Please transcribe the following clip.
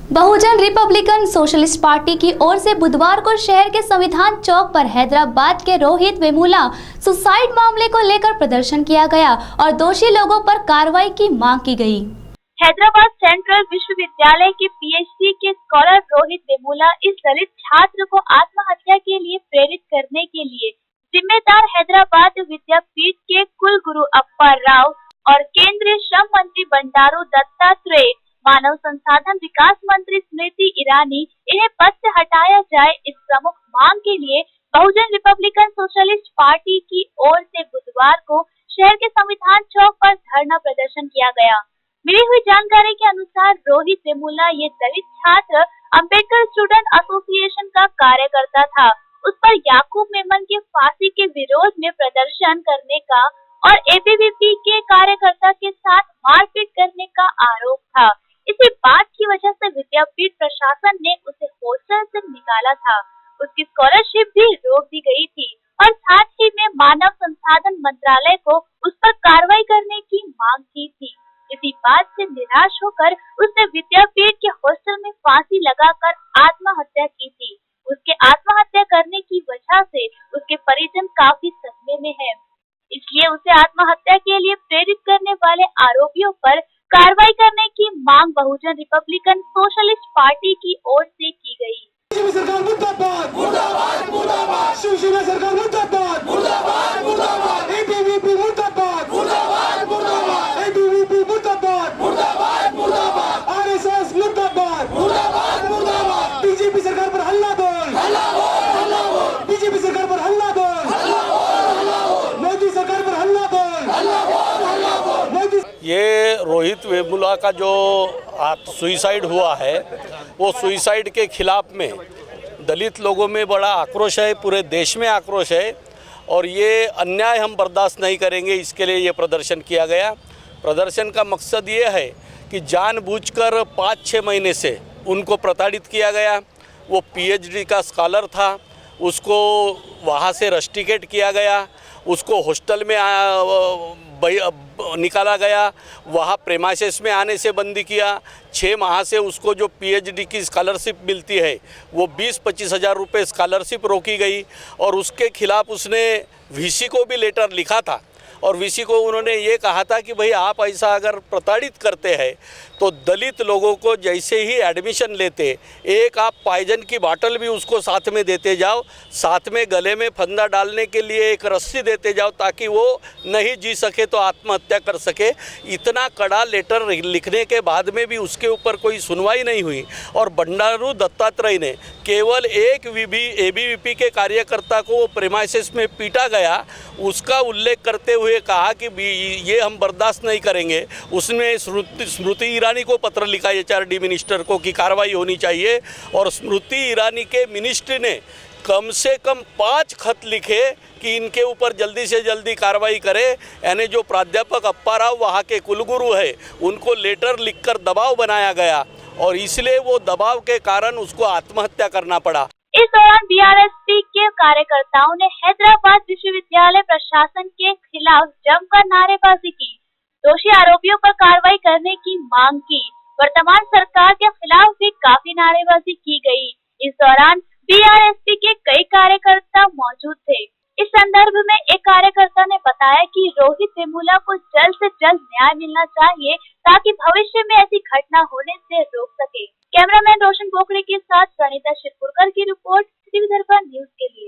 बहुजन Republican socialist party की ओर से बुधवार को शहर के संविधान चौक पर हैदराबाद के रोहित वेमुला सुसाइड मामले को लेकर प्रदर्शन किया गया और दोषी लोगों पर कार्रवाई की मांग की गई। हैदराबाद सेंट्रल विश्वविद्यालय के पीएचडी के स्कॉलर रोहित वेमुला इस दलित छात्र को आत्महत्या के लिए प्रेरित करने के लिए जिम्मेदार हैदराबाद विद्यापीठ के कुलगुरु अप्पा राव और केंद्रीय श्रम मंत्री बंडारू दत्तात्रेय, मानव संसाधन विकास मंत्री स्मृति ईरानी इन्हें पद से हटाया जाए, इस प्रमुख मांग के लिए बहुजन रिपब्लिकन सोशलिस्ट पार्टी की ओर से बुधवार को शहर के संविधान चौक पर धरना प्रदर्शन किया गया। मिली हुई जानकारी के अनुसार रोहित वेमुला ये दलित छात्र अम्बेडकर स्टूडेंट एसोसिएशन का कार्यकर्ता था। उस पर याकूब मेमन के फांसी के विरोध में प्रदर्शन करने का और एबीवीपी के कार्यकर्ता के साथ मारपीट करने का आरोप था। इसी बात की वजह से विद्यापीठ प्रशासन ने उसे हॉस्टल से निकाला था। उसकी स्कॉलरशिप भी रोक दी गई थी और साथ ही में मानव संसाधन मंत्रालय को उस पर कार्रवाई करने की मांग की थी। इसी बात से निराश होकर उसने विद्यापीठ के हॉस्टल में फांसी लगाकर आत्महत्या की थी। उसके आत्महत्या करने की वजह से उसके परिजन काफी सदमे में हैं। इसलिए उसे आत्महत्या के लिए प्रेरित करने वाले आरोपियों पर कार्रवाई करने की मांग बहुजन रिपब्लिकन सोशलिस्ट पार्टी की ओर से की गई। सरकार मुर्दाबाद, मुर्दाबाद, मुर्दाबाद। शिवसेना सरकार मुर्दाबाद, मुर्दाबाद, मुर्दाबाद। एबीवीपी मुर्दाबाद, मुर्दाबाद, मुर्दाबाद। एबीवीपी मुर्दाबाद, मुर्दाबाद, मुर्दाबाद। आरएसएस मुर्दाबाद, मुर्दाबाद, मुर्दाबाद। बीजेपी सरकार पर हल्ला बोल, हल्ला बोल, हल्ला बोल। बीजेपी सरकार पर हल्ला बोल, हल्ला बोल, हल्ला बोल। मोदी सरकार पर हल्ला बोल, हल्ला बोल, हल्ला बोल। मोदी ये रोहित वेमुला का जो सुइसाइड हुआ है वो सुइसाइड के खिलाफ में दलित लोगों में बड़ा आक्रोश है, पूरे देश में आक्रोश है और ये अन्याय हम बर्दाश्त नहीं करेंगे। इसके लिए ये प्रदर्शन किया गया। प्रदर्शन का मकसद ये है कि जानबूझकर 5-6 महीने से उनको प्रताड़ित किया गया। वो पीएचडी का स्कॉलर था, उसको वहाँ से रस्टिकेट किया गया, उसको हॉस्टल में निकाला गया, वहाँ प्रेमाइसेस में आने से बंदी किया। 6 माह से उसको जो पीएचडी की स्कॉलरशिप मिलती है वो 20-25 हज़ार रुपये स्कॉलरशिप रोकी गई और उसके खिलाफ उसने वीसी को भी लेटर लिखा था और वीसी को उन्होंने ये कहा था कि भाई आप ऐसा अगर प्रताड़ित करते हैं तो दलित लोगों को जैसे ही एडमिशन लेते एक आप पॉइजन की बाटल भी उसको साथ में देते जाओ, साथ में गले में फंदा डालने के लिए एक रस्सी देते जाओ ताकि वो नहीं जी सके तो आत्महत्या कर सके। इतना कड़ा लेटर लिखने के बाद में भी उसके ऊपर कोई सुनवाई नहीं हुई और बंडारू दत्तात्रेय ने केवल एक एबीवीपी के कार्यकर्ता को प्रेमाइसेस में पीटा गया, उसका उल्लेख करते हुए कहा कि ये हम बर्दाश्त नहीं करेंगे। उसने स्मृति ईरानी को पत्र लिखा एचआरडी मिनिस्टर को कि कार्रवाई होनी चाहिए और स्मृति ईरानी के मिनिस्ट्री ने कम से कम 5 खत लिखे कि इनके ऊपर जल्दी से जल्दी कार्रवाई करे। यानी जो प्राध्यापक अप्पा राव वहाँ के कुलगुरु है उनको लेटर लिखकर दबाव बनाया गया और इसलिए वो दबाव के कारण उसको आत्महत्या करना पड़ा। इस दौरान बीआरएसपी के कार्यकर्ताओं ने हैदराबाद विश्वविद्यालय प्रशासन के खिलाफ जमकर नारेबाजी की, दोषी आरोपियों पर कार्रवाई करने की मांग की। वर्तमान सरकार के खिलाफ भी काफी नारेबाजी की गई। इस दौरान बीआरएसपी के कई कार्यकर्ता मौजूद थे। इस संदर्भ में एक कार्यकर्ता ने बताया कि रोहित वेमुला को जल्द से जल्द न्याय मिलना चाहिए ताकि भविष्य में ऐसी घटना होने से रोक सके। कैमरामैन रोशन बोकड़े के साथ प्रणीता शिरपुरकर की रिपोर्ट, सिटी विदर्भ न्यूज के लिए।